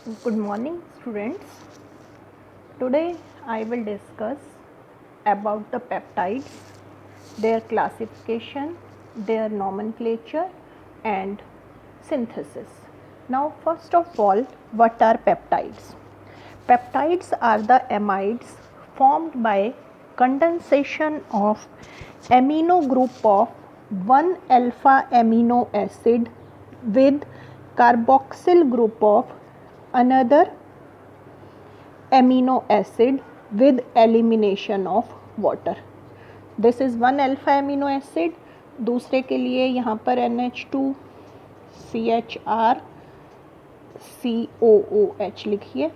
Good morning, students. Today I will discuss about the peptides, their classification, their nomenclature, and synthesis. Now, first of all, what are peptides? Peptides are the amides formed by condensation of amino group of one alpha amino acid with carboxyl group of another amino acid with elimination of water. This is one alpha amino acid, दूसरे के लिए यहाँ पर NH2 CHR COOH लिखिए,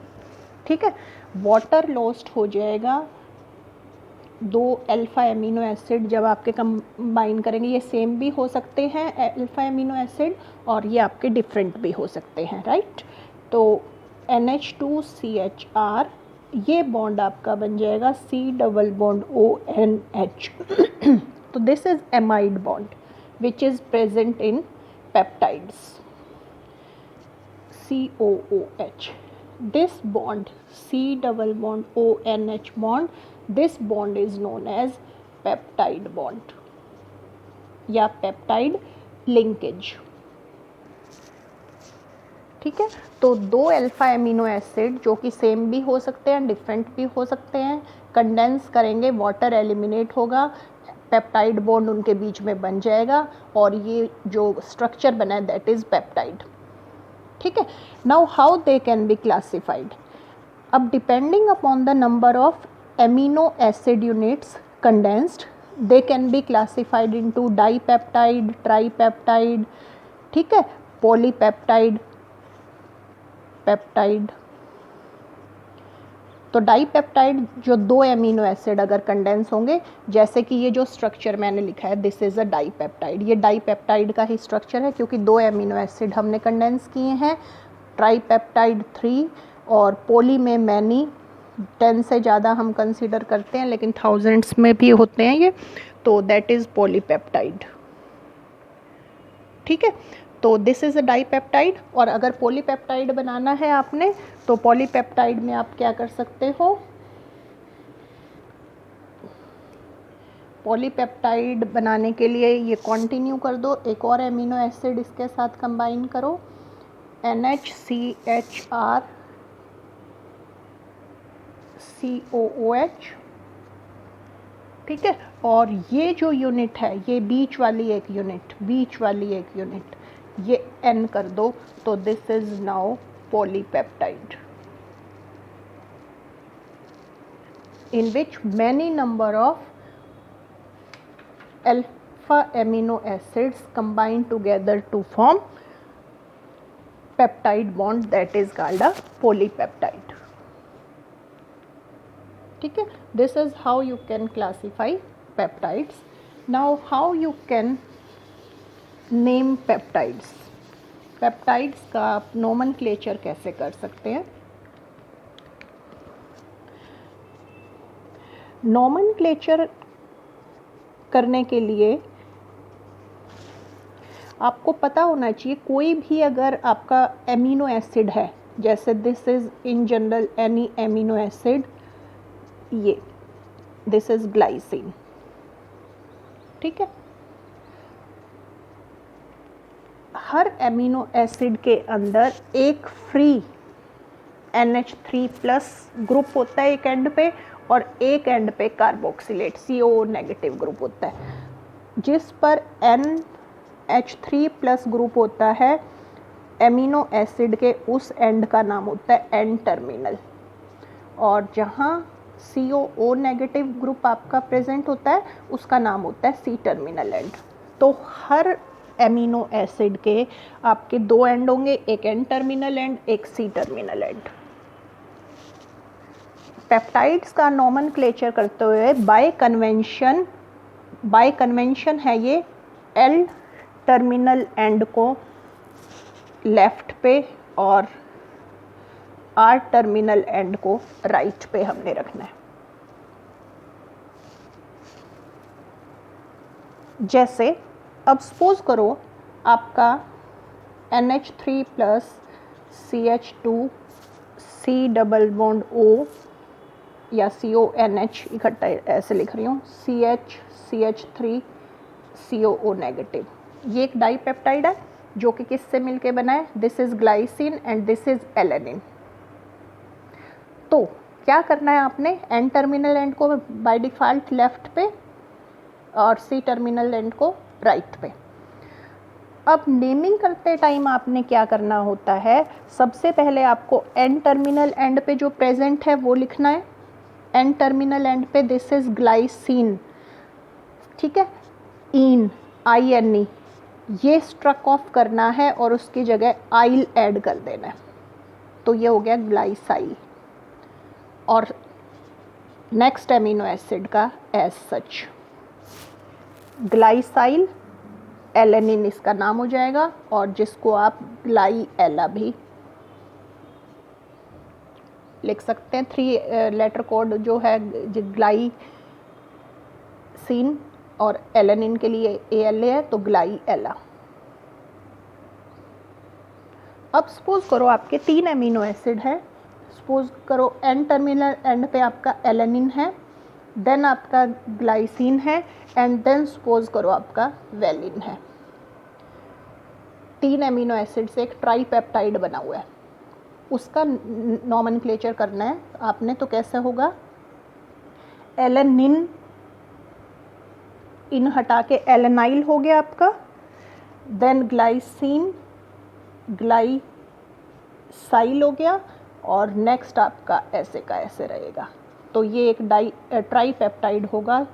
ठीक है. Water lost हो जाएगा. दो अल्फा एमिनो एसिड जब आपके कंबाइन करेंगे, ये सेम भी हो सकते हैं अल्फा एमिनो एसिड और ये आपके डिफरेंट भी हो सकते हैं, राइट. तो NH2CHR ये बॉन्ड आपका बन जाएगा C डबल बॉन्ड ONH. तो this is amide bond which is present in peptides COOH. This bond C double bond ONH bond, this bond is known as peptide bond या peptide linkage. ठीक है. तो दो alpha amino acid जो कि same भी हो सकते हैं, डिफरेंट भी हो सकते हैं, कंडेंस करेंगे, वाटर एलिमिनेट होगा, पेप्टाइड बॉन्ड उनके बीच में बन जाएगा और ये जो स्ट्रक्चर बना है दैट इज पेप्टाइड. ठीक है. Now how they can be classified. अब depending upon the number of amino acid units condensed, they can be classified into dipeptide, tripeptide, ठीक है, पॉलीपेप्टाइड, पेप्टाइड. तो डाईपेप्टाइड जो दो एमिनो एसिड अगर कंडेंस होंगे, जैसे कि ये जो स्ट्रक्चर मैंने लिखा है दिस इज अ डाईपेप्टाइड, ये डाईपेप्टाइड का ही स्ट्रक्चर है क्योंकि दो एमिनो एसिड हमने कंडेंस किए हैं. ट्राईपेप्टाइड 3 और पॉली में मैनी 10 से ज़्यादा हम कंसीडर करते हैं, लेकिन थाउजेंड्स में भी होते हैं ये, तो दैट इज़ पॉलीपेप्टाइड. ठीक है. तो दिस इज़ अ डाईपेप्टाइड. और अगर पॉलीपेप्टाइड बनाना है आपने तो पॉलीपेप्टाइड में आप क्या कर सकते हो, पॉलीपेप्टाइड बनाने के लिए ये कंटिन्यू कर दो, एक और एमिनो एसिड इसके साथ कंबाइन करो, NHCHR COOH. ठीक है. और ये जो यूनिट है, ये बीच वाली एक यूनिट, ये N कर दो, तो this is now polypeptide in which many number of alpha amino acids combine together to form peptide bond that is called a polypeptide. ठीक है. This is how you can classify peptides. Now how you can name peptides. Peptides का आप nomenclature कैसे कर सकते हैं. Nomenclature करने के लिए आपको पता होना चाहिए, कोई भी अगर आपका एमिनो एसिड है, जैसे this is in general any amino acid, ये दिस इज ग्लाइसिन. ठीक है. हर एमिनो एसिड के अंदर एक फ्री NH3 प्लस ग्रुप होता है एक एंड पे, और एक एंड पे कार्बोक्सिलेट CO नेगेटिव ग्रुप होता है. जिस पर NH3 प्लस ग्रुप होता है एमिनो एसिड के, उस एंड का नाम होता है एन टर्मिनल, और जहाँ CO नेगेटिव ग्रुप आपका प्रेजेंट होता है उसका नाम होता है C टर्मिनल एंड. तो हर एमिनो एसिड के आपके दो एंड होंगे, एक एन टर्मिनल एंड, एक C टर्मिनल एंड. पेप्टाइड्स का नोमेनक्लेचर करते हुए बाय कन्वेंशन है ये L टर्मिनल एंड को लेफ्ट पे और R टर्मिनल एंड को राइट पे हमने रखना है. जैसे अब सपोज करो आपका NH3 plus CH2 C double bond O या CONH इकट्ठा ऐसे लिख रही हूँ, CH3 COO नेगेटिव। ये एक डाइपेप्टाइड है जो कि किससे मिलके बना है, this is glycine and this is alanine. तो क्या करना है आपने, N टर्मिनल एंड को बाय डिफ़ॉल्ट लेफ्ट पे और C टर्मिनल एंड को राइट पे। अब नेमिंग करते टाइम आपने क्या करना होता है, सबसे पहले आपको N टर्मिनल एंड पे जो प्रेजेंट है वो लिखना है। N टर्मिनल एंड पे दिस इज ग्लाइसिन, ठीक है, इन INE ये स्ट्रक ऑफ करना है और उसकी जगह आइल ऐड कर देना है, तो ये हो गया ग्लाइसाइल। और नेक्स्ट एमिनो एसिड का एज सच ग्लाइसाइल एलेनिन इसका नाम हो जाएगा, और जिसको आप ग्लाइएला भी लिख सकते हैं। 3 लेटर कोड जो है ग्लाइसिन और एलेनिन के लिए ALA है, तो ग्लाइएला। अब सपोज करो आपके 3 एमिनो एसिड है, सपोज करो N टर्मिनल एंड पे आपका एलेनिन है, देन आपका ग्लाइसिन है, एंड देन सपोज करो आपका वेलिन है। 3 एमिनो एसिड से एक ट्राईपेप्टाइड बना हुआ है, उसका नॉमेनक्लेचर करना है आपने। तो कैसे होगा, एलेनिन इन हटा के एलेनाइल हो गया आपका, देन ग्लाइसिन ग्लाइसाइल हो गया, और नेक्स्ट आपका ऐसे का ऐसे रहेगा। तो ये एक ट्राईपेप्टाइड होगा,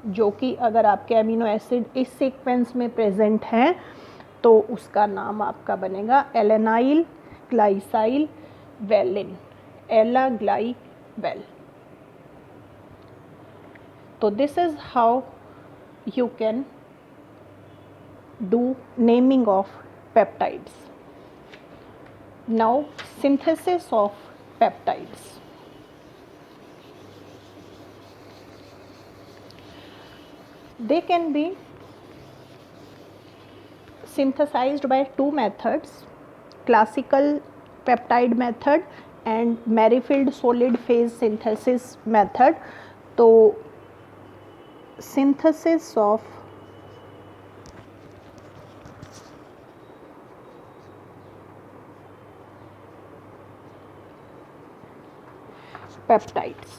जो कि अगर आपके अमीनो एसिड इस सीक्वेंस में प्रेजेंट हैं तो उसका नाम आपका बनेगा एलेनाइल ग्लाइसाइल वेलिन, एला ग्लाई वेल। तो this is how you can do naming of peptides. Now synthesis of peptides. They can be synthesized by 2 methods, classical peptide method and Merrifield solid phase synthesis method. तो synthesis of पेप्टाइड्स।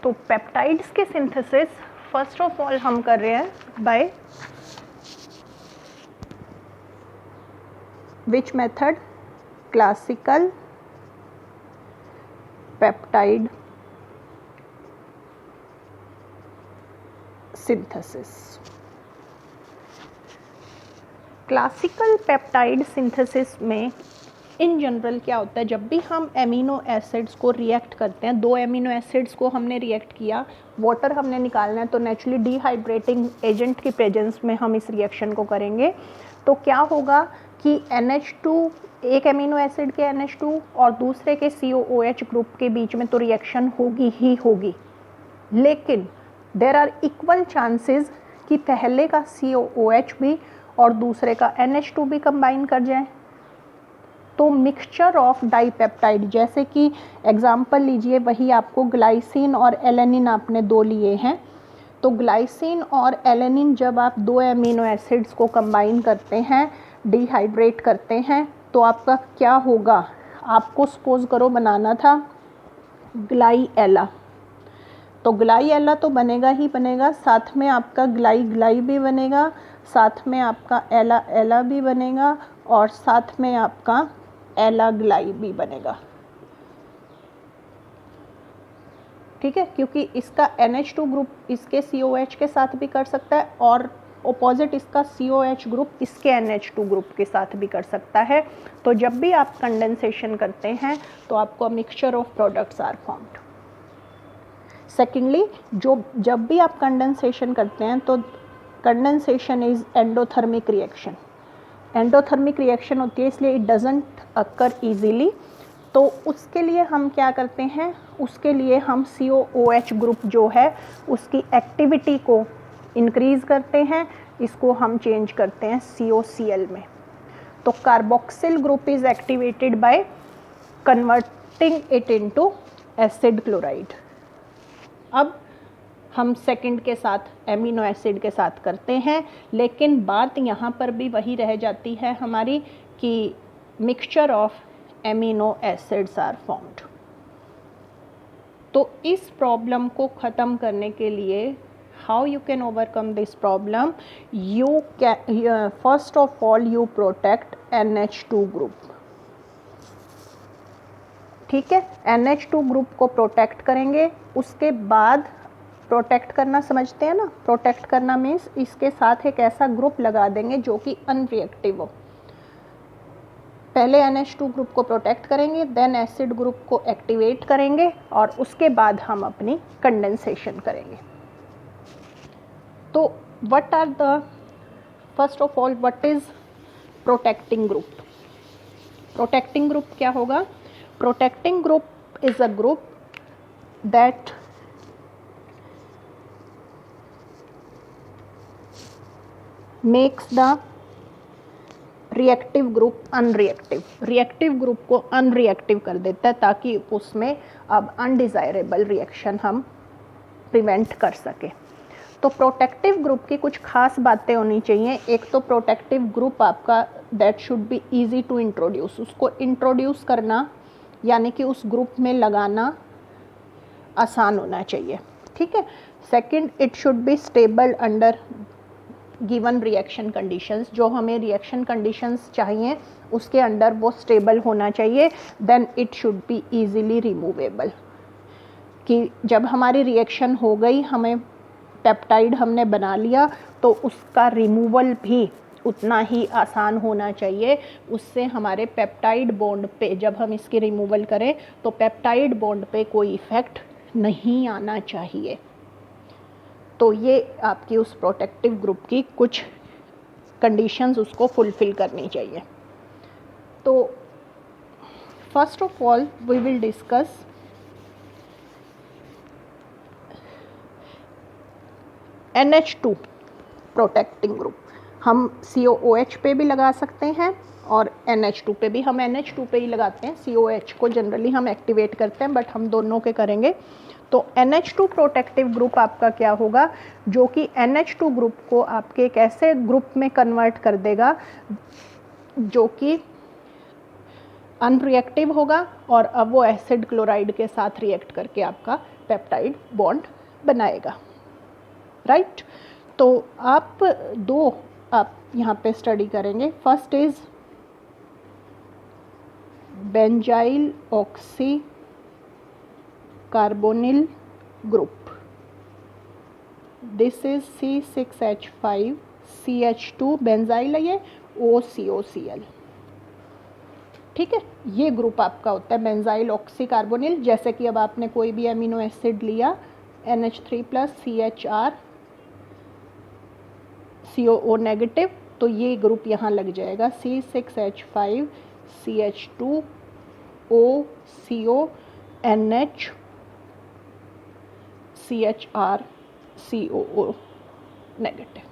तो peptides के synthesis first of all हम कर रहे हैं by which method, classical peptide synthesis. Classical peptide synthesis में in general क्या होता है, जब भी हम एमिनो एसिड्स को रिएक्ट करते हैं, 2 एमिनो एसिड्स को हमने रिएक्ट किया, वाटर हमने निकालना है, तो नेचुरली डिहाइड्रेटिंग एजेंट की प्रेजेंस में हम इस रिएक्शन को करेंगे। तो क्या होगा कि NH2, एक एमिनो एसिड के NH2 और दूसरे के COOH ग्रुप के बीच में तो रिएक्शन होगी ही होगी, लेकिन देर आर इक्वल चांसेस कि पहले का COOH भी और दूसरे का NH2 भी कंबाइन कर जाए। तो मिक्सचर ऑफ डाइपेप्टाइड, जैसे कि एग्जांपल लीजिए, वही आपको ग्लाइसिन और एलेनिन आपने 2 लिए हैं, तो ग्लाइसिन और एलेनिन जब आप 2 एमिनो एसिड्स को कंबाइन करते हैं, डिहाइड्रेट करते हैं, तो आपका क्या होगा, आपको सपोज करो बनाना था ग्लाइएला, तो ग्लाइएला तो बनेगा ही बनेगा, साथ में आपका ग्लाई भी बनेगा, साथ में आपका एला भी बनेगा, और साथ में आपका एला ग्लाई भी बनेगा। ठीक है, क्योंकि इसका NH2 ग्रुप इसके COH के साथ भी कर सकता है, और ऑपोजिट इसका COH ग्रुप इसके NH2 ग्रुप के साथ भी कर सकता है। तो जब भी आप कंडेंसेशन करते हैं तो आपको mixture of products are formed. Secondly, जब भी आप कंडेंसेशन करते हैं तो condensation is endothermic reaction. Endothermic reaction होती है, इसलिए इट डजंट अकर इजीली। तो उसके लिए हम क्या करते हैं, उसके लिए हम COOH ग्रुप जो है उसकी एक्टिविटी को इंक्रीज़ करते हैं, इसको हम चेंज करते हैं COCl में। तो carboxyl group is activated by converting it into acid chloride. अब हम सेकंड के साथ एमिनो एसिड के साथ करते हैं, लेकिन बात यहाँ पर भी वही रह जाती है हमारी कि mixture of amino acids are formed. तो इस प्रॉब्लम को ख़त्म करने के लिए how you can overcome this problem, you can first of all you protect NH2 group. ठीक है, NH2 ग्रुप को प्रोटेक्ट करेंगे। उसके बाद प्रोटेक्ट करना समझते हैं ना, प्रोटेक्ट करना मीन्स इसके साथ एक ऐसा ग्रुप लगा देंगे जो कि अनरिएक्टिव हो। पहले NH2 ग्रुप को प्रोटेक्ट करेंगे, देन एसिड ग्रुप को एक्टिवेट करेंगे और उसके बाद हम अपनी कंडेंसेशन करेंगे। तो what are the, first of all what is protecting group? Protecting group क्या होगा? Protecting group is a group that makes the reactive group unreactive. Reactive group को अनरिएक्टिव कर देता है ताकि उसमें अब अनडिज़ायरेबल रिएक्शन हम प्रिवेंट कर सके। तो प्रोटेक्टिव ग्रुप की कुछ खास बातें होनी चाहिए। एक तो प्रोटेक्टिव ग्रुप आपका that should be easy to introduce, उसको इंट्रोड्यूस करना यानी कि उस ग्रुप में लगाना आसान होना चाहिए। ठीक है। Second, it should be stable under given reaction conditions. जो हमें रिएक्शन कंडीशंस चाहिए उसके अंडर वो स्टेबल होना चाहिए। Then it should be easily removable, कि जब हमारी रिएक्शन हो गई, हमें पेप्टाइड हमने बना लिया, तो उसका रिमूवल भी उतना ही आसान होना चाहिए। उससे हमारे पेप्टाइड बॉन्ड पे जब हम इसकी रिमूवल करें तो पेप्टाइड बॉन्ड पे कोई इफ़ेक्ट नहीं आना चाहिए। तो ये आपकी उस प्रोटेक्टिव ग्रुप की कुछ कंडीशंस उसको फुलफिल करनी चाहिए। तो first of all we will discuss NH2 protecting group. हम COOH पे भी लगा सकते हैं और NH2 पे भी। हम NH2 पे ही लगाते हैं, COH को जनरली हम एक्टिवेट करते हैं, बट हम दोनों के करेंगे। तो NH2 प्रोटेक्टिव ग्रुप आपका क्या होगा, जो कि NH2 ग्रुप को आपके एक ऐसे ग्रुप में कन्वर्ट कर देगा जो कि अनरिएक्टिव होगा, और अब वो एसिड क्लोराइड के साथ रिएक्ट करके आपका पेप्टाइड बॉन्ड बनाएगा। राइट। तो आप यहाँ पे स्टडी करेंगे। First is benzyl oxy carbonyl group. This is C6H5 CH2 benzyl है ये, OCOCl। ठीक है, ये ग्रुप आपका होता है बेंजाइल ऑक्सी कार्बोनिल। जैसे कि अब आपने कोई भी एमिनो एसिड लिया, NH3+ CHR COO नेगेटिव, तो ये ग्रुप यहाँ लग जाएगा C6H5 CH2 OCO NH CHR COO negative.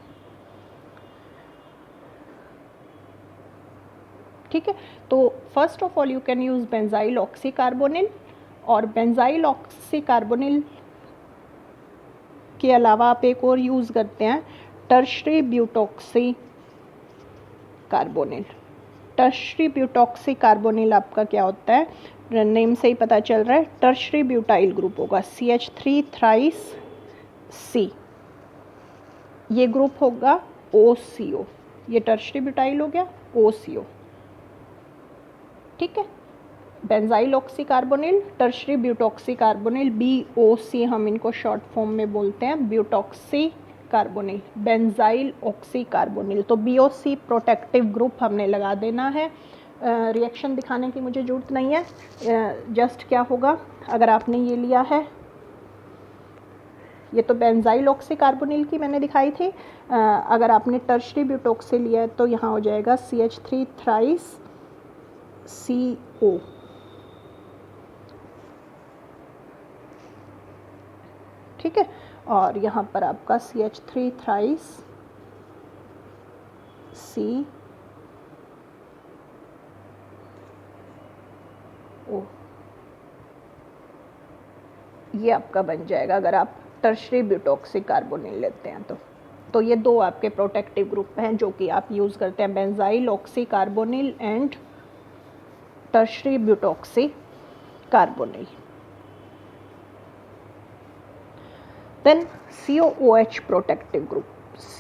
ठीक है। तो first of all you can use benzyl oxy carbonyl, और बेंजाइल ऑक्सी कार्बोनिल के अलावा आप एक और यूज़ करते हैं tertiary butoxy carbonyl. Tertiary butoxy carbonyl आपका क्या होता है, नेम से ही पता चल रहा है, टर्शरी ब्यूटाइल ग्रुप होगा CH3 थ्राइस C। ये ग्रुप होगा OCO, ये टर्शरी ब्यूटाइल हो गया OCO। ठीक है। Benzyl oxy carbonyl, tertiary butoxy carbonyl, BOC हम इनको शॉर्ट फॉर्म में बोलते हैं, butoxy carbonyl, benzyl oxy carbonyl. तो BOC प्रोटेक्टिव ग्रुप हमने लगा देना है। रिएक्शन दिखाने की मुझे ज़रूरत नहीं है। जस्ट क्या होगा, अगर आपने ये लिया है, ये तो बेंजाइल ऑक्सी कार्बोनिल की मैंने दिखाई थी। अगर आपने टर्शरी ब्यूटॉक्सी लिया है तो यहाँ हो जाएगा CH3 थ्राइस CO। ठीक है। और यहाँ पर आपका CH3 थ्राइस C CO, ये आपका बन जाएगा अगर आप टर्शरी ब्यूटॉक्सी कार्बोनिल लेते हैं तो ये दो आपके प्रोटेक्टिव ग्रुप हैं जो कि आप यूज़ करते हैं, benzyl oxy carbonyl and tertiary butoxy carbonyl. Then COOH protective group.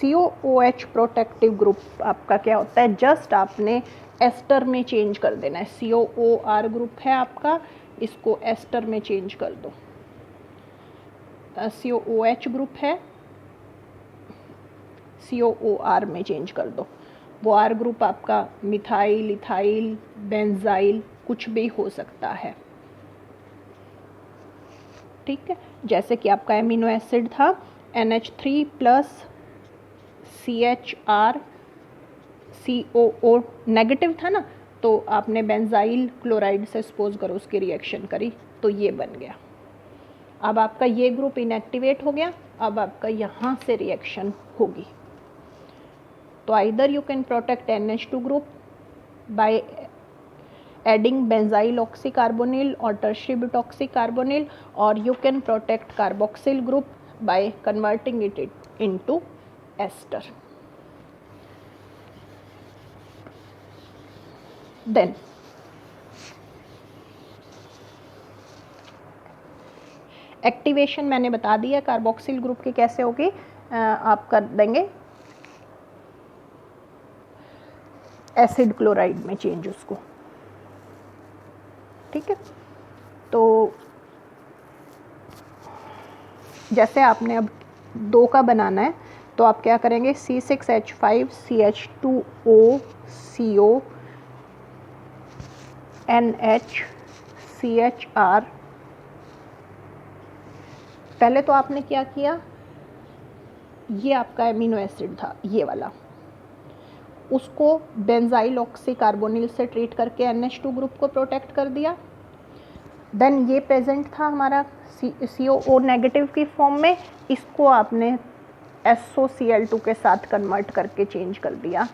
COOH protective group आपका क्या होता है, जस्ट आपने एस्टर में चेंज कर देना है। COOR ग्रुप है आपका, इसको एस्टर में चेंज कर दो। COOH ग्रुप है, COOR में चेंज कर दो। वो R ग्रुप आपका मिथाइल, इथाइल, बेंजाइल कुछ भी हो सकता है, ठीक है। जैसे कि आपका एमिनो एसिड था NH3 plus CHR COO negative था ना, तो आपने बेंजाइल क्लोराइड से सपोज करो उसकी रिएक्शन करी तो ये बन गया। अब आपका ये ग्रुप इनएक्टिवेट हो गया, अब आपका यहाँ से रिएक्शन होगी। तो either you can protect NH2 group by adding benzyl oxycarbonyl or tertiary butoxycarbonyl, or you can protect carboxyl group by converting it into ester. Then activation मैंने बता दिया कार्बोक्सिल ग्रुप की कैसे होगी, आप कर देंगे एसिड क्लोराइड में चेंज उसको, ठीक है। तो जैसे आपने अब 2 का बनाना है तो आप क्या करेंगे, C6H5CH2O CO NHCHR। पहले तो आपने क्या किया, ये आपका एमिनो एसिड था ये वाला, उसको बेंजाइल ऑक्सी कार्बोनिल से ट्रीट करके NH2 ग्रुप को प्रोटेक्ट कर दिया। देन ये प्रेजेंट था हमारा COO नेगेटिव की फॉर्म में, इसको आपने SOCl2 के साथ कन्वर्ट करके चेंज कर दिया,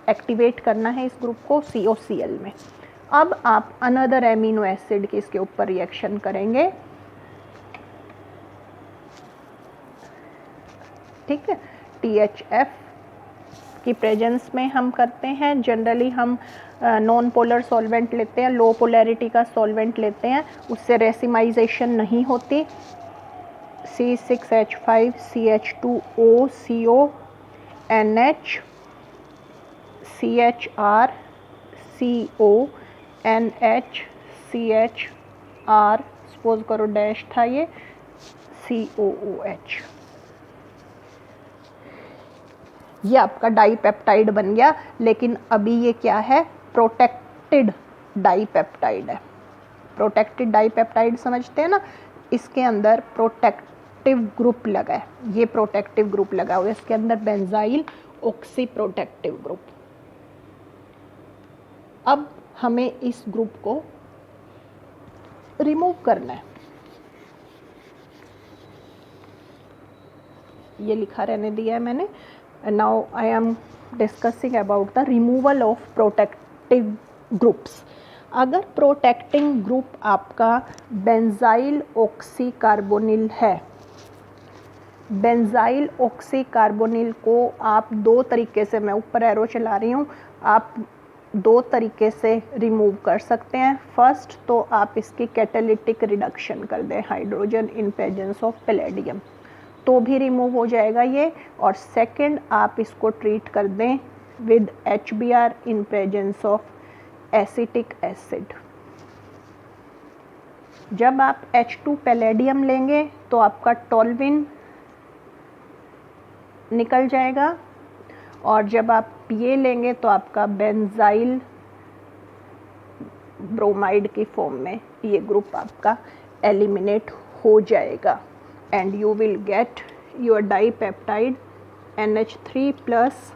एक्टिवेट करना है इस ग्रुप को COCl में। अब आप अनदर एमिनो एसिड की इसके ऊपर रिएक्शन करेंगे, ठीक है। THF की प्रेजेंस में हम करते हैं, जनरली हम नॉन पोलर सॉल्वेंट लेते हैं, लो पोलैरिटी का सॉल्वेंट लेते हैं, उससे रेसिमाइजेशन नहीं होती। C6H5CH2O CO NHCHR CO NHCHR suppose करो डैश था ये COOH, ये आपका डाईपेप्टाइड बन गया। लेकिन अभी ये क्या है, प्रोटेक्टेड डाईपेप्टाइड है। प्रोटेक्टेड डाईपेप्टाइड समझते हैं ना, इसके अंदर प्रोटेक्टिव ग्रुप लगा है, ये प्रोटेक्टिव ग्रुप लगा हुआ है इसके अंदर, बेंजाइल ऑक्सी प्रोटेक्टिव ग्रुप। अब हमें इस ग्रुप को रिमूव करना है, ये लिखा रहने दिया है मैंने। Now I am discussing about the removal of protective groups. अगर प्रोटेक्टिंग ग्रुप आपका बेंजाइल ऑक्सी कार्बोनिल है, बेंजाइल ऑक्सी कार्बोनिल को आप 2 तरीके से, मैं ऊपर एरो चला रही हूँ, आप 2 तरीके से रिमूव कर सकते हैं। फर्स्ट तो आप इसकी कैटालिटिक रिडक्शन कर दें, hydrogen in presence of palladium, तो भी रिमूव हो जाएगा ये। और सेकंड आप इसको ट्रीट कर दें with HBr in presence of acetic acid. जब आप H2 पैलेडियम लेंगे तो आपका टोल्विन निकल जाएगा, और जब आप ये लेंगे तो आपका बेंजाइल ब्रोमाइड की फॉर्म में ये ग्रुप आपका एलिमिनेट हो जाएगा, and you will get your dipeptide NH3 plus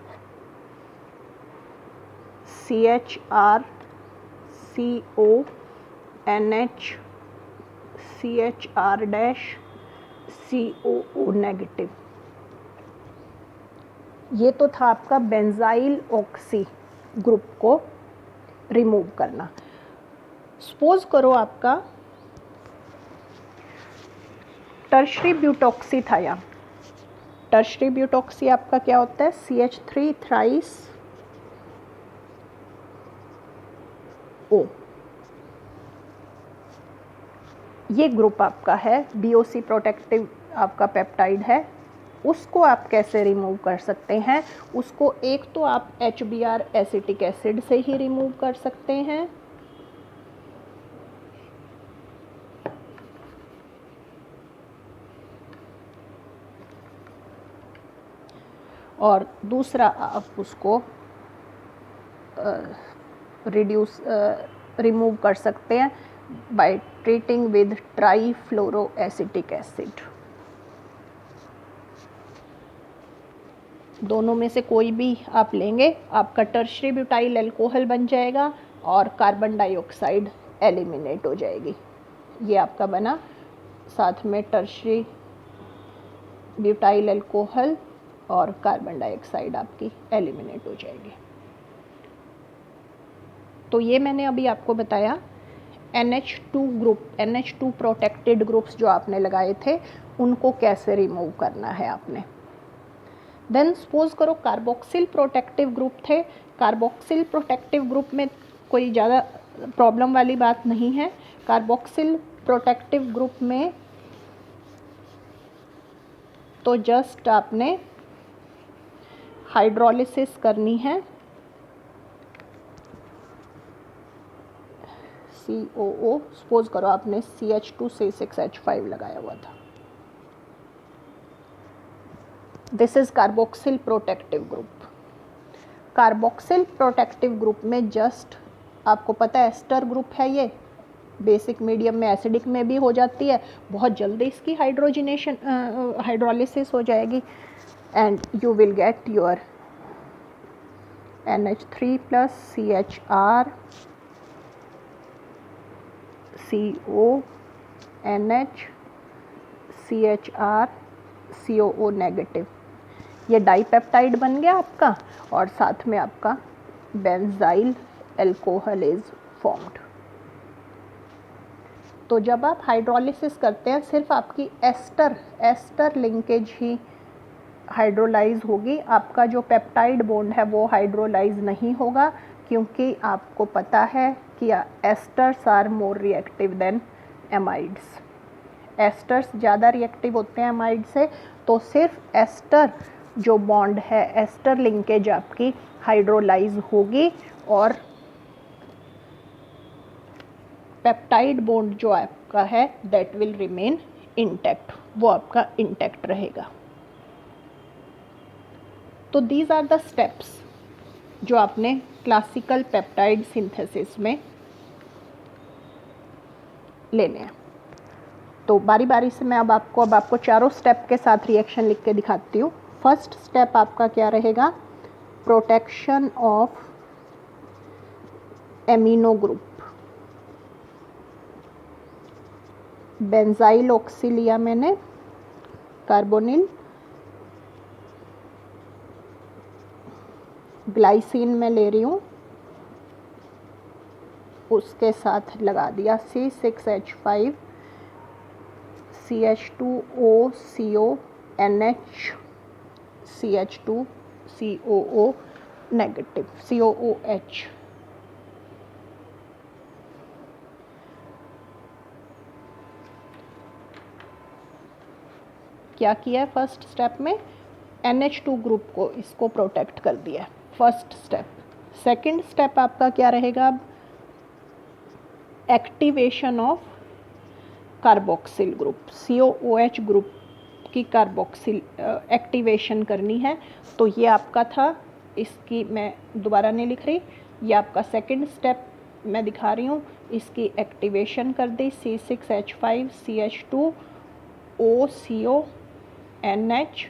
CHR CO NH CHR dash COO negative. ये तो था आपका बेंजाइल ऑक्सी ग्रुप को रिमूव करना। सपोज करो आपका टर्शरी ब्यूटॉक्सी था यहाँ। टर्शरी ब्यूटॉक्सी आपका क्या होता है, CH3 थ्राइस O। ये ग्रुप आपका है, BOC प्रोटेक्टिव आपका पेप्टाइड है। उसको आप कैसे रिमूव कर सकते हैं? उसको एक तो आप HBr एसिटिक एसिड से ही रिमूव कर सकते हैं, और दूसरा आप उसको रिमूव कर सकते हैं बाय ट्रीटिंग विद ट्राईफ्लोरोएसिटिक एसिड। दोनों में से कोई भी आप लेंगे, आपका टर्शरी ब्यूटाइल अल्कोहल बन जाएगा और कार्बन डाइऑक्साइड एलिमिनेट हो जाएगी। ये आपका बना, साथ में टर्शरी ब्यूटाइल अल्कोहल और कार्बन डाइऑक्साइड आपकी एलिमिनेट हो जाएगी। तो ये मैंने अभी आपको बताया NH2 group, NH2 protected groups जो आपने लगाए थे उनको कैसे रिमूव करना है आपने। देन सपोज करो कार्बोक्सिल प्रोटेक्टिव ग्रुप थे। कार्बोक्सिल प्रोटेक्टिव ग्रुप में कोई ज़्यादा प्रॉब्लम वाली बात नहीं है। कार्बोक्सिल प्रोटेक्टिव ग्रुप में तो जस्ट आपने हाइड्रोलिसिस करनी है, COO। सपोज करो आपने CH2C6H5 लगाया हुआ था। This is carboxyl protective group. Carboxyl protective group में जस्ट आपको पता है एस्टर ग्रुप है, ये बेसिक मीडियम में एसिडिक में भी हो जाती है, बहुत जल्दी इसकी हाइड्रोलिसिस हो जाएगी and you will get your NH3 plus CHR CO NH CHR COO negative. ये डाइपेप्टाइड बन गया आपका और साथ में आपका बेंजाइल अल्कोहल इज फॉर्म्ड। तो जब आप हाइड्रोलिसिस करते हैं सिर्फ आपकी एस्टर लिंकेज ही हाइड्रोलाइज होगी, आपका जो पेप्टाइड बॉन्ड है वो हाइड्रोलाइज नहीं होगा, क्योंकि आपको पता है कि esters are more reactive than amides. Esters ज़्यादा रिएक्टिव होते हैं एमाइड से, तो सिर्फ एस्टर जो बॉन्ड है, एस्टर लिंकेज आपकी हाइड्रोलाइज होगी और पेप्टाइड बॉन्ड जो आपका है दैट विल रिमेन इंटैक्ट, वो आपका इंटैक्ट रहेगा। तो दीज आर द स्टेप्स जो आपने क्लासिकल पेप्टाइड सिंथेसिस में लेने हैं। तो बारी बारी से मैं अब आपको चारों स्टेप के साथ रिएक्शन लिख के दिखाती हूँ। फर्स्ट स्टेप आपका क्या रहेगा, protection of amino group. Benzyl oxy लिया मैंने, कार्बोनिल, ग्लाइसिन में ले रही हूँ, उसके साथ लगा दिया C6H5 CH2O NH CH2 COO negative COOH। क्या किया है फर्स्ट स्टेप में, NH2 ग्रुप को इसको प्रोटेक्ट कर दिया है, फर्स्ट स्टेप। सेकंड स्टेप आपका क्या रहेगा, अब activation of carboxyl group, COOH group की कार्बोक्सिल एक्टिवेशन करनी है। तो ये आपका था, इसकी मैं दोबारा नहीं लिख रही, ये आपका सेकंड स्टेप मैं दिखा रही हूँ। इसकी एक्टिवेशन कर दी, C6H5 CH2O NH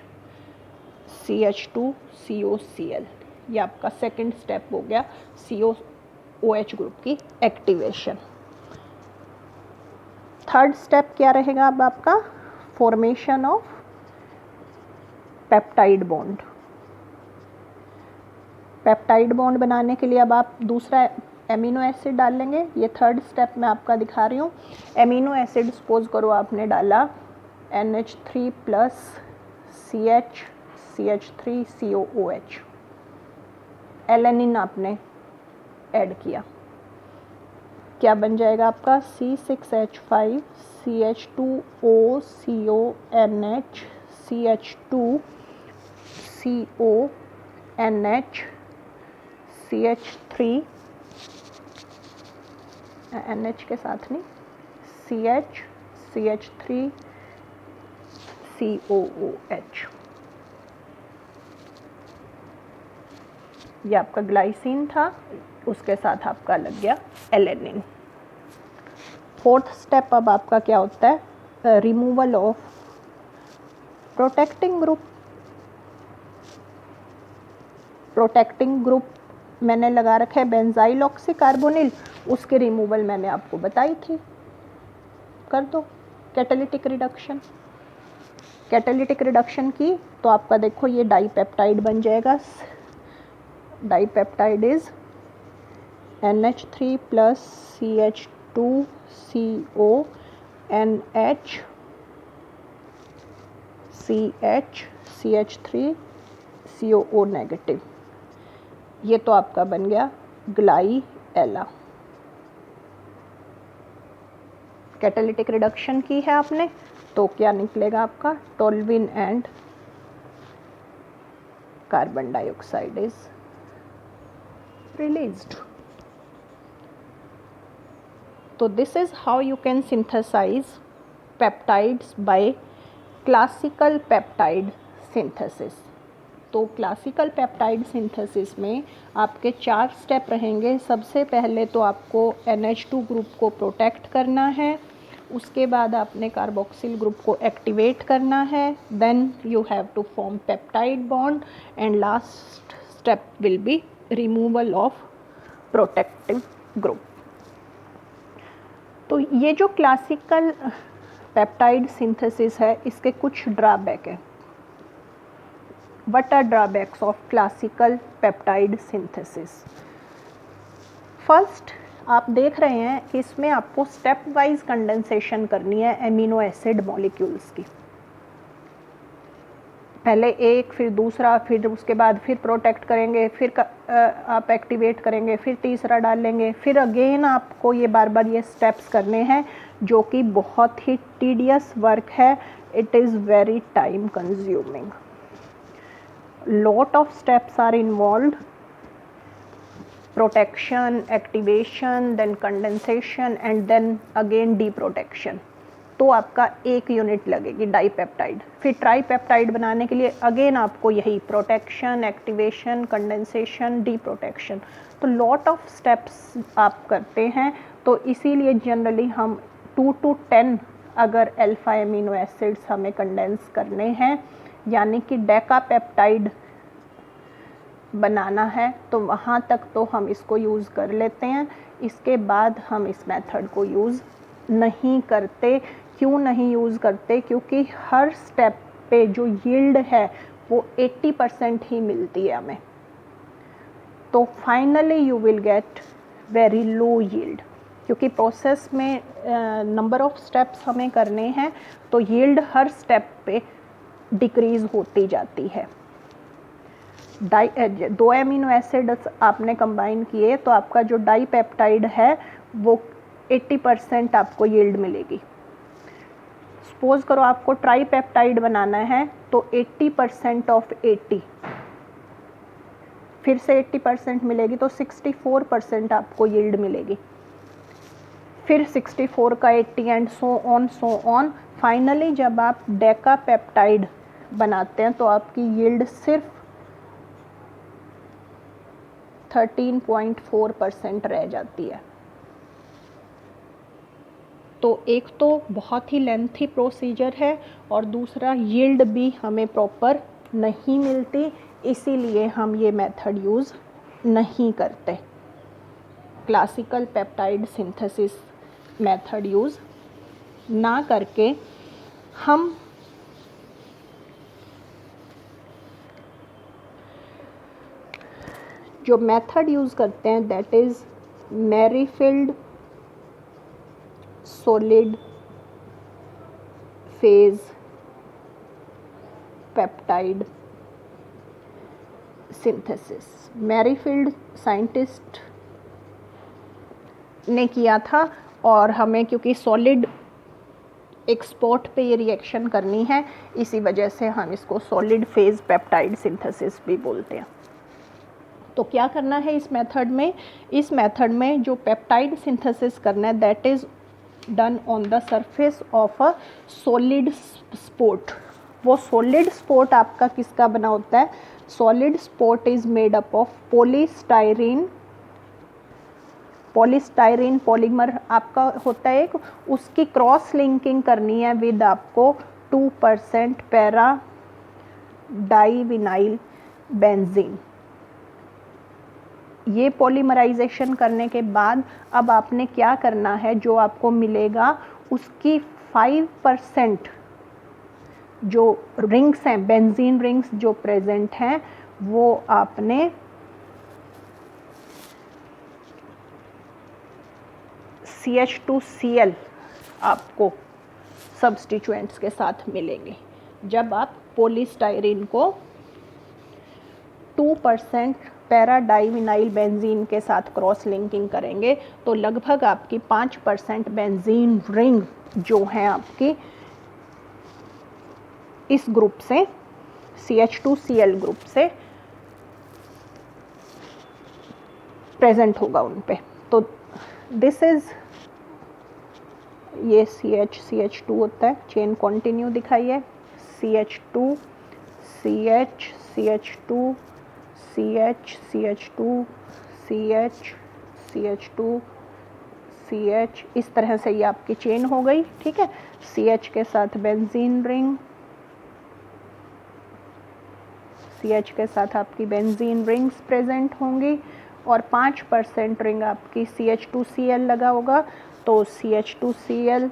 CH2 COCl, ये आपका सेकंड स्टेप हो गया COOH ग्रुप की एक्टिवेशन। थर्ड स्टेप क्या रहेगा अब आपका, formation of peptide bond. Peptide bond बनाने के लिए अब आप दूसरा एमिनो एसिड डालेंगे। ये थर्ड स्टेप मैं आपका दिखा रही हूँ। एमिनो एसिड सपोज करो आपने डाला NH3 plus CH3 COOH, alanine आपने ऐड किया, क्या बन जाएगा आपका C6H5 CH2OCONH CH2CONH CH3 NH के साथ नहीं CH3 COOH। ये आपका ग्लाइसिन था, उसके साथ आपका लग गया एलेनिन। फोर्थ स्टेप अब आपका क्या होता है, removal of protecting group. Protecting group मैंने लगा रखा है बेंजाइल ऑक्सीकार्बोनिल, उसके रिमूवल मैंने आपको बताई थी। कर दो कैटालिटिक रिडक्शन। कैटालिटिक रिडक्शन की तो आपका देखो ये डाइपेप्टाइड बन जाएगा। Dipeptide is NH3 plus CH2CONH CH3 CO negative. ये तो आपका बन गया ग्लाइएला। कैटालिटिक रिडक्शन की है आपने तो क्या निकलेगा आपका, toluene and carbon dioxide is released. तो this is how you can synthesize peptides by classical peptide synthesis. तो क्लासिकल पेप्टाइड सिंथेसिस में आपके 4 स्टेप रहेंगे। सबसे पहले तो आपको NH2 ग्रुप को प्रोटेक्ट करना है, उसके बाद आपने कार्बोक्सिल ग्रुप को एक्टिवेट करना है, then you have to form peptide bond and last step will be removal of protective group. तो ये जो क्लासिकल पेप्टाइड सिंथेसिस है इसके कुछ ड्रॉबैक है। What are drawbacks of classical peptide synthesis? First, आप देख रहे हैं कि इसमें आपको स्टेप वाइज कंडेंसेशन करनी है एमिनो एसिड मॉलिक्यूल्स की। पहले एक, फिर दूसरा, फिर उसके बाद फिर प्रोटेक्ट करेंगे, फिर आप एक्टिवेट करेंगे, फिर तीसरा डालेंगे, फिर अगेन आपको ये बार बार ये स्टेप्स करने हैं, जो कि बहुत ही टीडियस वर्क है। It is very time consuming. lot of steps are involved, protection, activation, then condensation and then again deprotection। तो आपका एक यूनिट लगेगी डाइपेप्टाइड। फिर ट्राईपेप्टाइड बनाने के लिए अगेन आपको यही प्रोटेक्शन, एक्टिवेशन, कंडेंसेशन, डीप्रोटेक्शन। तो लॉट ऑफ स्टेप्स आप करते हैं। तो इसीलिए जनरली हम 2 to 10 अगर अल्फा एमिनो एसिड्स हमें कंडेंस करने हैं, यानी कि डेकापेप्टाइड बनाना है, तो वहाँ तक तो हम इसको यूज़ कर लेते हैं। इसके बाद हम इस मेथड को यूज़ नहीं करते। क्यों नहीं यूज़ करते? क्योंकि हर स्टेप पे जो यील्ड है वो 80% ही मिलती है हमें। तो finally you will get very low yield, क्योंकि प्रोसेस में नंबर ऑफ स्टेप्स हमें करने हैं, तो यील्ड हर स्टेप पे डिक्रीज़ होती जाती है। 2 एमिनो एसिड्स आपने कंबाइन किए तो आपका जो डाइपेप्टाइड है वो 80% आपको यील्ड मिलेगी। सपोज करो आपको ट्राईपेप्टाइड बनाना है तो 80% ऑफ 80, फिर से 80% मिलेगी तो 64% आपको यील्ड मिलेगी। फिर 64 का 80 एंड सो ऑन। फाइनली जब आप डेकापेप्टाइड बनाते हैं तो आपकी यील्ड सिर्फ 13.4% रह जाती है। तो एक तो बहुत ही लेंथी प्रोसीजर है और दूसरा यील्ड भी हमें प्रॉपर नहीं मिलती, इसीलिए हम ये मेथड यूज़ नहीं करते। Classical peptide synthesis method use ना करके हम जो मेथड यूज़ करते हैं that is Merrifield solid phase peptide synthesis. Merrifield scientist ने किया था और हमें क्योंकि सॉलिड एक्सपोर्ट पे ये रिएक्शन करनी है, इसी वजह से हम इसको सॉलिड फेज पेप्टाइड सिंथेसिस भी बोलते हैं। तो क्या करना है इस मेथड में? इस मेथड में जो पेप्टाइड सिंथेसिस करना है that is done on the surface of a solid sport. वो सॉलिड स्पोर्ट आपका किसका बना होता है? Solid sport is made up of polystyrene. Polystyrene polymer आपका होता है एक, उसकी क्रॉस लिंकिंग करनी है विद आपको 2% पैरा डाइविनाइल बेंजीन। ये पॉलीमराइजेशन करने के बाद अब आपने क्या करना है, जो आपको मिलेगा उसकी 5% जो रिंग्स हैं, बेंजीन रिंग्स जो प्रेजेंट हैं, वो आपने CH2Cl आपको सब्स्टिट्यूएंट्स के साथ मिलेंगे। जब आप पॉलीस्टाइरीन को 2% पैराडाइविनाइल बेंजीन के साथ क्रॉस लिंकिंग करेंगे तो लगभग आपकी 5% बेंजीन रिंग जो है आपकी इस ग्रुप से, CH2Cl ग्रुप से प्रेजेंट होगा उन पे। तो दिस इज, ये CH2 होता है, चेन कंटिन्यू दिखाइए, CH2 CH CH2 CH CH2 CH CH2 CH, इस तरह से ये आपकी चेन हो गई। ठीक है, CH के साथ बेंजीन रिंग, CH के साथ आपकी बेंजीन रिंग्स प्रेजेंट होंगी और 5% रिंग आपकी CH2Cl लगा होगा। तो CH2Cl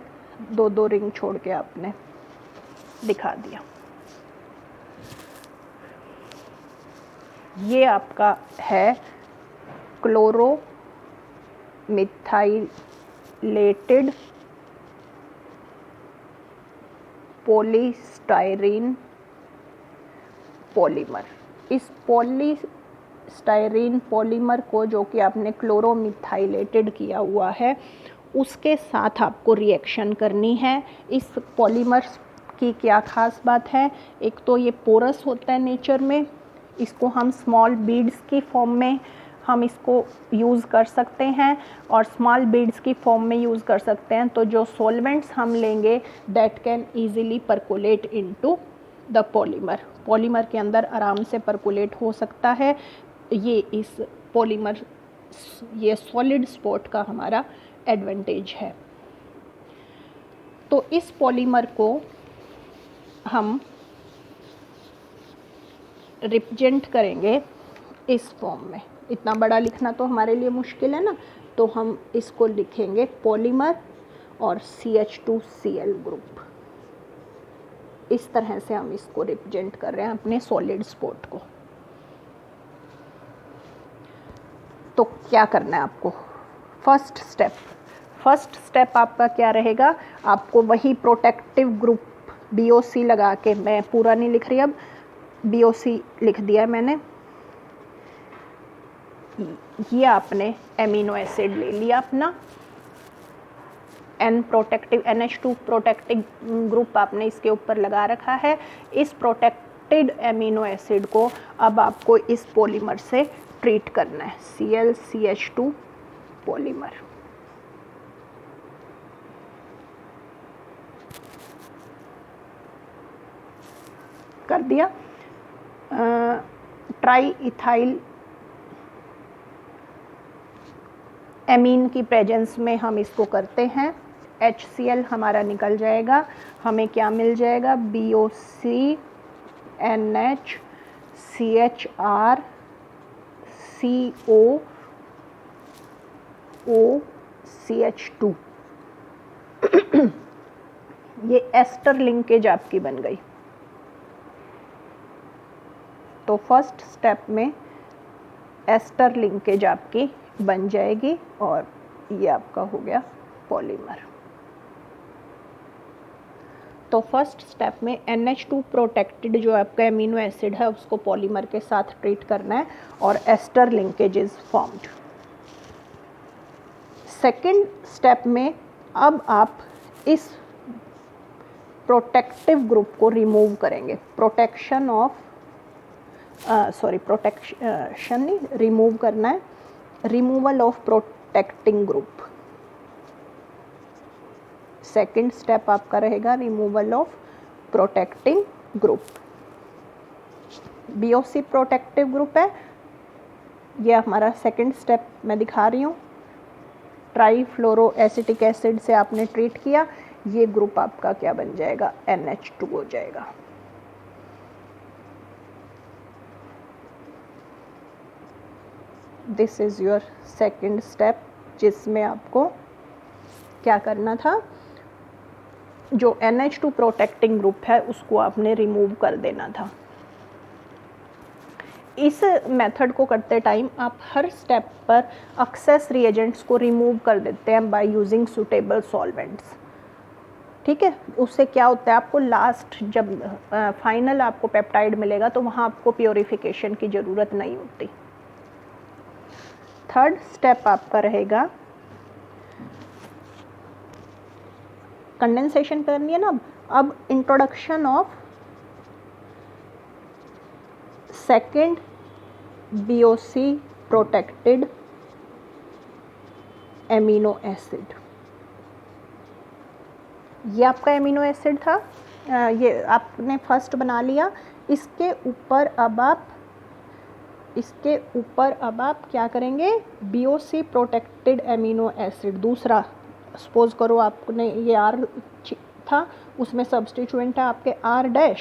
दो रिंग छोड़ के आपने दिखा दिया। ये आपका है क्लोरोमिथाइलेटेड पॉलीस्टाइरीन पॉलीमर। इस पॉलीस्टाइरीन पॉलीमर को, जो कि आपने क्लोरोमिथाइलेटेड किया हुआ है, उसके साथ आपको रिएक्शन करनी है। इस पॉलीमर की क्या खास बात है? एक तो ये पोरस होता है नेचर में, इसको हम स्मॉल बीड्स की फॉर्म में हम इसको यूज़ कर सकते हैं और स्मॉल बीड्स की फॉर्म में यूज़ कर सकते हैं। तो जो सॉल्वेंट्स हम लेंगे that can easily percolate into the polymer. Polymer के अंदर आराम से परकोलेट हो सकता है। ये इस पॉलीमर, ये सॉलिड स्पॉट का हमारा एडवांटेज है। तो इस पॉलीमर को हम रिप्रेजेंट करेंगे इस फॉर्म में। इतना बड़ा लिखना तो हमारे लिए मुश्किल है ना, तो हम इसको लिखेंगे पॉलीमर और CH2Cl ग्रुप। इस तरह से हम इसको रिप्रेजेंट कर रहे हैं अपने सॉलिड स्पॉट को। तो क्या करना है आपको? फर्स्ट स्टेप आपका क्या रहेगा? आपको वही प्रोटेक्टिव ग्रुप BOC लगा के, मैं पूरा नहीं लिख रही, अब BOC लिख दिया मैंने। ये आपने एमिनो एसिड ले लिया अपना, NH2 प्रोटेक्टिव ग्रुप आपने इसके ऊपर लगा रखा है। इस प्रोटेक्टेड एमिनो एसिड को अब आपको इस पॉलीमर से ट्रीट करना है, ClCH2 पॉलीमर। कर दिया। ट्राई इथाइल एमीन की प्रेजेंस में हम इसको करते हैं, HCl हमारा निकल जाएगा। हमें क्या मिल जाएगा? BOC NH CHR CO O CH2। ये एस्टर लिंकेज आपकी बन गई। तो फर्स्ट स्टेप में एस्टर लिंकेज आपकी बन जाएगी और ये आपका हो गया पॉलीमर। तो फर्स्ट स्टेप में NH2 प्रोटेक्टेड जो आपका एमिनो एसिड है उसको पॉलीमर के साथ ट्रीट करना है और ester linkage is formed. Second step में अब आप इस प्रोटेक्टिव ग्रुप को रिमूव करेंगे। प्रोटेक्शन नहीं, रिमूव करना है, removal of protecting group. Second step आपका रहेगा removal of protecting group. BOC protective group है, ये हमारा सेकेंड स्टेप मैं दिखा रही हूँ। ट्राईफ्लोरो एसिटिक एसिड से आपने ट्रीट किया, ये ग्रुप आपका क्या बन जाएगा, NH2 हो जाएगा। This is your second step, जिसमें आपको क्या करना था, जो NH2 प्रोटेक्टिंग ग्रुप है उसको आपने रिमूव कर देना था। इस मेथड को करते टाइम आप हर स्टेप पर एक्सेस रिएजेंट्स को रिमूव कर देते हैं बाय यूजिंग सुटेबल सॉल्वेंट्स। ठीक है, उससे क्या होता है, आपको लास्ट जब फाइनल आपको पेप्टाइड मिलेगा तो वहाँ आपको प्योरिफिकेशन की ज़रूरत नहीं होती। थर्ड स्टेप आपका रहेगा, कंडेंसेशन करनी है ना, अब introduction of second BOC protected amino acid. ये आपका एमिनो एसिड था, ये आपने फर्स्ट बना लिया। इसके ऊपर अब आप क्या करेंगे, BOC प्रोटेक्टेड एमिनो एसिड दूसरा, सपोज करो आपने ये R था, उसमें सब्स्टिट्यूएंट है आपके R',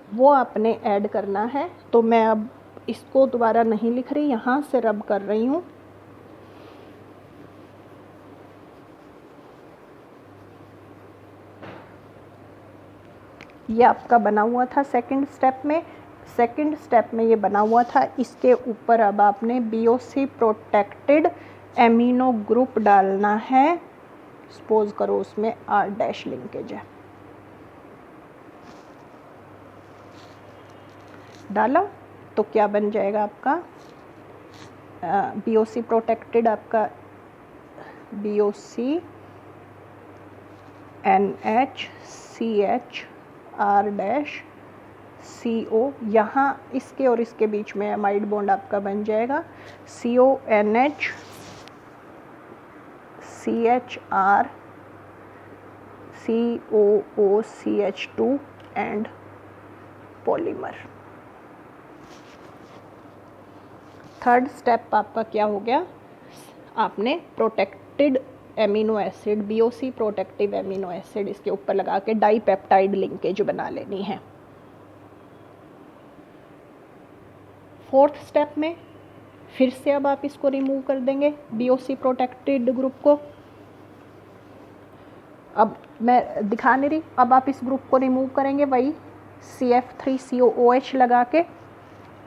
वो आपने ऐड करना है। तो मैं अब इसको दोबारा नहीं लिख रही, यहाँ से रब कर रही हूँ। ये आपका बना हुआ था सेकंड स्टेप में ये बना हुआ था। इसके ऊपर अब आपने BOC प्रोटेक्टेड एमिनो ग्रुप डालना है। सपोज करो उसमें R' लिंकेज है, डाला तो क्या बन जाएगा आपका BOC प्रोटेक्टेड, आपका BOC NH CH R'CO, यहाँ इसके और इसके बीच में अमाइड बॉन्ड आपका बन जाएगा CONH CHR COOCH2 and polymer. Third step आपका क्या हो गया, आपने protected amino acid BOC protective amino acid इसके ऊपर लगा के डाईपेप्टाइड लिंकेज बना लेनी है। फोर्थ स्टेप में फिर से अब आप इसको रिमूव कर देंगे BOC प्रोटेक्टेड ग्रुप को। अब मैं दिखा नहीं रही, अब आप इस ग्रुप को रिमूव करेंगे वही CF3COOH लगा के।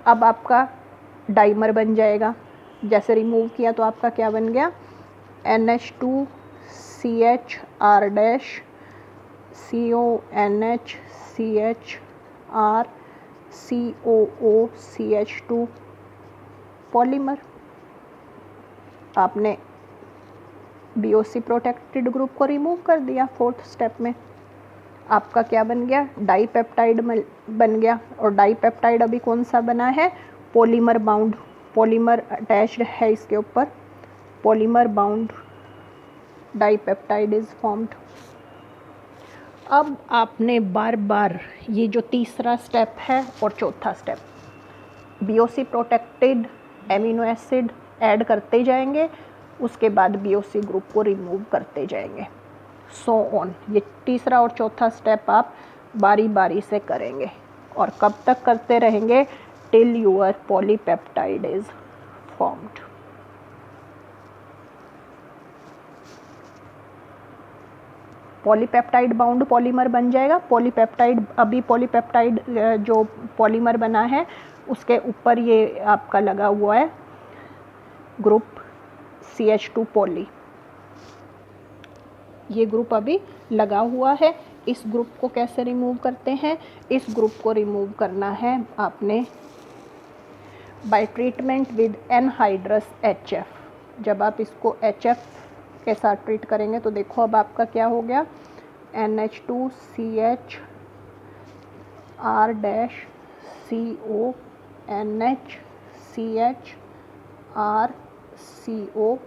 अब आपका डाइमर बन जाएगा। जैसे रिमूव किया तो आपका क्या बन गया, NH2 CHR' CONH CHR COOCH2 polymer. आपने BOC प्रोटेक्टेड ग्रुप को रिमूव कर दिया। फोर्थ स्टेप में आपका क्या बन गया, डाईपेप्टाइड बन गया। और डाईपेप्टाइड अभी कौन सा बना है, पॉलीमर बाउंड, पॉलीमर अटैच्ड है इसके ऊपर, polymer bound dipeptide is formed. अब आपने बार बार ये जो तीसरा स्टेप है और चौथा step, BOC protected amino acid add करते जाएंगे, उसके बाद BOC ग्रुप को रिमूव करते जाएंगे, सो ऑन। ये तीसरा और चौथा स्टेप आप बारी बारी से करेंगे। और कब तक करते रहेंगे, till your polypeptide is formed. Polypeptide bound polymer बन जाएगा। पॉलीपेप्टाइड, अभी पॉलीपेप्टाइड जो पॉलीमर बना है उसके ऊपर ये आपका लगा हुआ है ग्रुप CH2 पॉली। ये ग्रुप अभी लगा हुआ है। इस ग्रुप को कैसे रिमूव करते हैं? इस ग्रुप को रिमूव करना है आपने bye treatment with anhydrous HF। जब आप इसको HF के साथ ट्रीट करेंगे तो देखो अब आपका क्या हो गया, NH2CH R-CO NHCH RCO,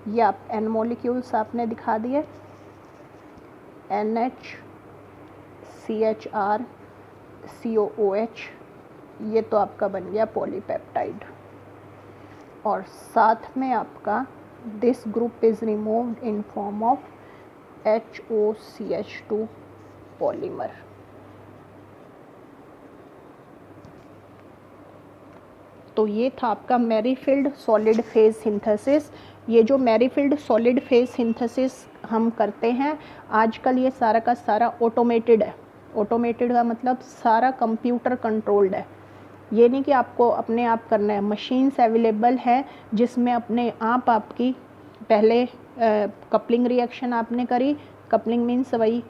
ये आप N मॉलिक्यूल्स आपने दिखा दिए, NHCHR COOH, ये तो आपका बन गया पॉलीपेप्टाइड। और साथ में आपका this group is removed in form of HOCH2 polymer. तो ये था आपका मैरीफील्ड सॉलिड फेज सिंथेसिस। ये जो मैरीफील्ड सॉलिड फेज सिंथेसिस हम करते हैं आजकल, ये सारा का सारा ऑटोमेटेड है। ऑटोमेटेड का मतलब सारा कंप्यूटर कंट्रोल्ड है। ये नहीं कि आपको अपने आप करना है, मशीन्स अवेलेबल है जिसमें अपने आप आपकी पहले कपलिंग रिएक्शन आपने करी। कपलिंग मीन्स वही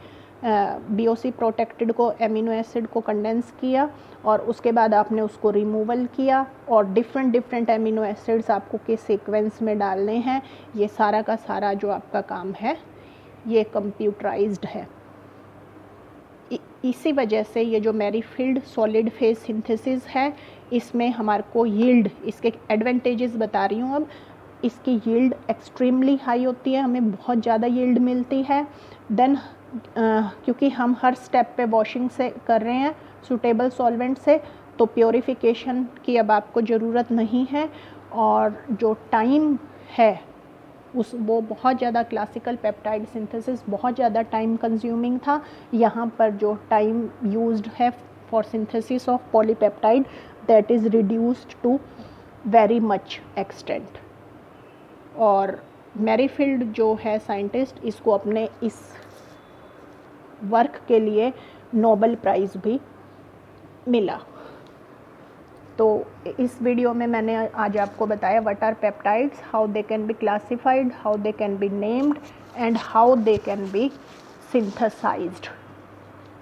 BOC प्रोटेक्टेड को एमिनो एसिड को कंडेंस किया और उसके बाद आपने उसको रिमूवल किया और डिफरेंट एमिनो एसिड्स आपको किस सीक्वेंस में डालने हैं, ये सारा का सारा जो आपका काम है ये कंप्यूटराइज्ड है। इसी वजह से ये जो मैरीफील्ड सॉलिड फेज सिंथेसिस है इसमें हमारे को यील्ड, इसके एडवांटेजेस बता रही हूँ अब, इसकी यील्ड एक्सट्रीमली हाई होती है, हमें बहुत ज़्यादा यील्ड मिलती है। देन क्योंकि हम हर स्टेप पे वॉशिंग से कर रहे हैं सूटेबल सॉल्वेंट से, तो प्योरिफिकेशन की अब आपको ज़रूरत नहीं है। और जो टाइम है वो बहुत ज़्यादा, क्लासिकल पेप्टाइड सिंथेसिस बहुत ज़्यादा टाइम कंज्यूमिंग था। यहाँ पर जो टाइम यूज्ड है for synthesis of polypeptide that is reduced to very much extent. और मैरीफील्ड जो है साइंटिस्ट, इसको अपने इस वर्क के लिए नोबेल प्राइज़ भी मिला। तो इस वीडियो में मैंने आज आपको बताया what are peptides, how they can be classified, how they can be named and how they can be synthesized.